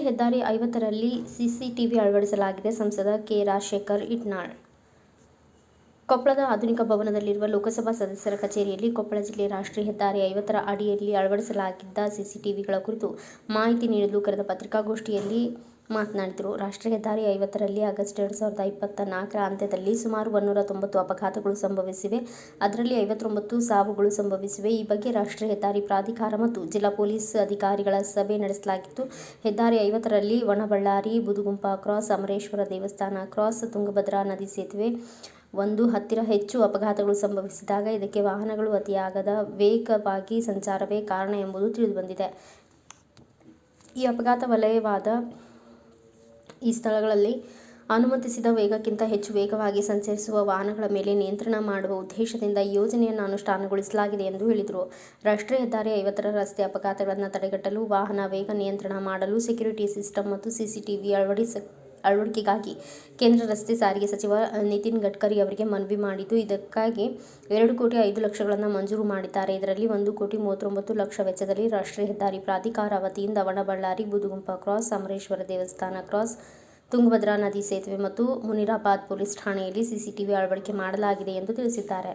ಹೆದ್ದಾರಿ 50ರಲ್ಲಿ ಸಿಸಿಟಿವಿ ಅಳವಡಿಸಲಾಗಿದೆ. ಸಂಸದ ಕೆ. ರಾಜಶೇಖರ್ ಇಟ್ನಾಳ್. ಕೊಪ್ಪಳದ ಆಧುನಿಕ ಭವನದಲ್ಲಿರುವ ಲೋಕಸಭಾ ಸದಸ್ಯರ ಕಚೇರಿಯಲ್ಲಿ ಕೊಪ್ಪಳ ಜಿಲ್ಲೆ ರಾಷ್ಟ್ರೀಯ ಹೆದ್ದಾರಿ 50ರ ಅಡಿಯಲ್ಲಿ ಅಳವಡಿಸಲಾಗಿದ್ದ ಸಿಸಿಟಿವಿಗಳ ಕುರಿತು ಮಾಹಿತಿ ನೀಡಲು ಕರೆದ ಪತ್ರಿಕಾಗೋಷ್ಠಿಯಲ್ಲಿ ಮಾತನಾಡಿದರು. ರಾಷ್ಟ್ರೀಯ ಹೆದ್ದಾರಿ 50ರಲ್ಲಿ ಆಗಸ್ಟ್ 2024ರ ಅಂತ್ಯದಲ್ಲಿ ಸುಮಾರು 190 ಅಪಘಾತಗಳು ಸಂಭವಿಸಿವೆ. ಅದರಲ್ಲಿ 59 ಸಾವುಗಳು ಸಂಭವಿಸಿವೆ. ಈ ಬಗ್ಗೆ ರಾಷ್ಟ್ರೀಯ ಹೆದ್ದಾರಿ ಪ್ರಾಧಿಕಾರ ಮತ್ತು ಜಿಲ್ಲಾ ಪೊಲೀಸ್ ಅಧಿಕಾರಿಗಳ ಸಭೆ ನಡೆಸಲಾಗಿತ್ತು. ಹೆದ್ದಾರಿ 50ರಲ್ಲಿ ವನಬಳ್ಳಾರಿ, ಬೂದುಗುಂಪ ಕ್ರಾಸ್, ಅಮರೇಶ್ವರ ದೇವಸ್ಥಾನ ಕ್ರಾಸ್, ತುಂಗಭದ್ರಾ ನದಿ ಸೇತುವೆ ಒಂದು ಹತ್ತಿರ ಹೆಚ್ಚು ಅಪಘಾತಗಳು ಸಂಭವಿಸಿದಾಗ ಇದಕ್ಕೆ ವಾಹನಗಳು ಅತಿಯಾಗದ ವೇಗವಾಗಿ ಸಂಚಾರವೇ ಕಾರಣ ಎಂಬುದು ತಿಳಿದುಬಂದಿದೆ. ಈ ಅಪಘಾತ ವಲಯವಾದ ಈ ಸ್ಥಳಗಳಲ್ಲಿ ಅನುಮತಿಸಿದ ವೇಗಕ್ಕಿಂತ ಹೆಚ್ಚು ವೇಗವಾಗಿ ಸಂಚರಿಸುವ ವಾಹನಗಳ ಮೇಲೆ ನಿಯಂತ್ರಣ ಮಾಡುವ ಉದ್ದೇಶದಿಂದ ಈ ಯೋಜನೆಯನ್ನು ಅನುಷ್ಠಾನಗೊಳಿಸಲಾಗಿದೆ ಎಂದು ಹೇಳಿದರು. ರಾಷ್ಟ್ರೀಯ ಹೆದ್ದಾರಿ 50ರ ರಸ್ತೆ ಅಪಘಾತಗಳನ್ನು ತಡೆಗಟ್ಟಲು ವಾಹನ ವೇಗ ನಿಯಂತ್ರಣ ಮಾಡಲು ಸೆಕ್ಯುರಿಟಿ ಸಿಸ್ಟಮ್ ಮತ್ತು ಸಿಸಿಟಿವಿ ಅಳವಡಿಕೆಗಾಗಿ ಕೇಂದ್ರ ರಸ್ತೆ ಸಾರಿಗೆ ಸಚಿವ ನಿತಿನ್ ಗಡ್ಕರಿ ಅವರಿಗೆ ಮನವಿ ಮಾಡಿದ್ದು, ಇದಕ್ಕಾಗಿ 2,05,00,000 ಮಂಜೂರು ಮಾಡಿದ್ದಾರೆ. ಇದರಲ್ಲಿ 1,39,00,000 ವೆಚ್ಚದಲ್ಲಿ ರಾಷ್ಟ್ರೀಯ ಹೆದ್ದಾರಿ ಪ್ರಾಧಿಕಾರ ವತಿಯಿಂದ ವನಬಳ್ಳಾರಿ, ಬೂದುಗುಂಪ ಕ್ರಾಸ್, ಅಮರೇಶ್ವರ ದೇವಸ್ಥಾನ ಕ್ರಾಸ್, ತುಂಗಭದ್ರಾ ನದಿ ಸೇತುವೆ ಮತ್ತು ಮುನಿರಾಬಾದ್ ಪೊಲೀಸ್ ಠಾಣೆಯಲ್ಲಿ ಸಿಸಿಟಿವಿ ಅಳವಡಿಕೆ ಮಾಡಲಾಗಿದೆ ಎಂದು ತಿಳಿಸಿದ್ದಾರೆ.